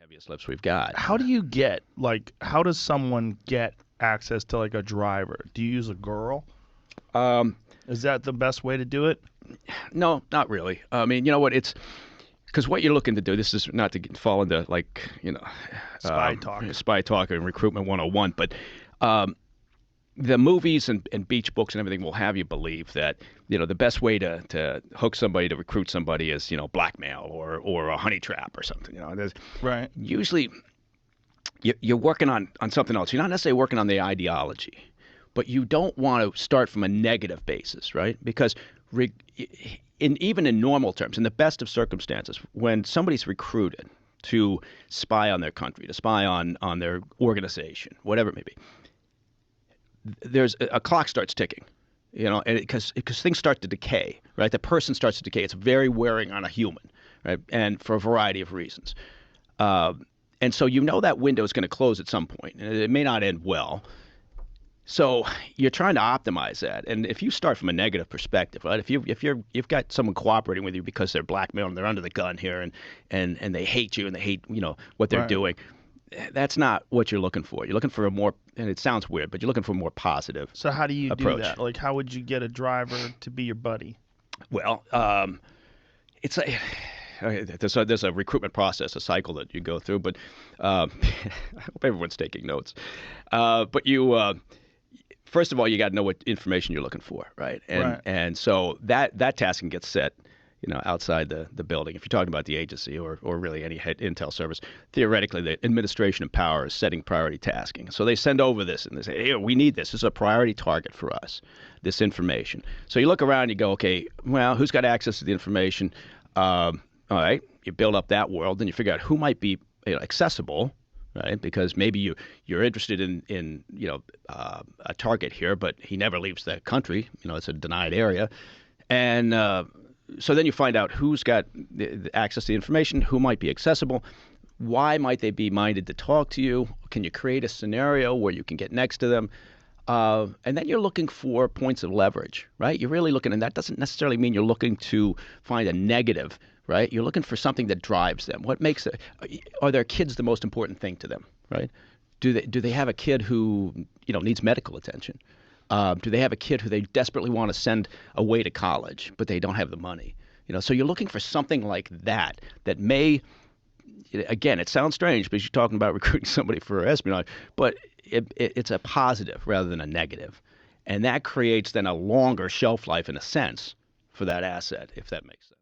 heaviest lifts we've got. How does someone get access to like a driver? Do you use a girl? Um, Is that the best way to do it? no, not really. I mean, you know what? It's because what you're looking to do. This is not to fall into spy talk and recruitment 101, but the movies and beach books and everything will have you believe that the best way to hook somebody, to recruit somebody is blackmail or a honey trap or something. There's Right. usually you're working on something else. You're not necessarily working on the ideology, but you don't want to start from a negative basis, right? Because even in normal terms, in the best of circumstances, when somebody's recruited to spy on their country, to spy on their organization, whatever it may be, there's a clock starts ticking, and because things start to decay, right? The person starts to decay. It's very wearing on a human, right? And for a variety of reasons. And so that window is going to close at some point, and it may not end well. So you're trying to optimize that, and if you start from a negative perspective, right? If you've got someone cooperating with you because they're blackmailing, they're under the gun here, and they hate you and they hate what they're Right. doing, that's not what you're looking for. You're looking for a more, and it sounds weird, but you're looking for a more positive. So how do you approach. do that? Like, how would you get a driver to be your buddy? Well, it's a there's a recruitment process, a cycle that you go through, but I hope everyone's taking notes. But you first of all, you got to know what information you're looking for, right? And so that tasking gets set, outside the building. If you're talking about the agency or really any intel service, theoretically, the administration of power is setting priority tasking. So they send over this and they say, hey, we need this. This is a priority target for us, this information. So you look around and you go, okay, well, who's got access to the information? All right, you build up that world, and you figure out who might be accessible, right? Because maybe you're interested in a target here, but he never leaves the country. It's a denied area, and so then you find out who's got the access to the information, who might be accessible, why might they be minded to talk to you? Can you create a scenario where you can get next to them? And then you're looking for points of leverage, right? You're really looking, and that doesn't necessarily mean you're looking to find a negative, right? You're looking for something that drives them. What makes it? Are their kids the most important thing to them, right? Do they have a kid who needs medical attention? Do they have a kid who they desperately want to send away to college, but they don't have the money? So you're looking for something like that may. Again, it sounds strange because you're talking about recruiting somebody for espionage, but it's a positive rather than a negative. And that creates then a longer shelf life, in a sense, for that asset, if that makes sense.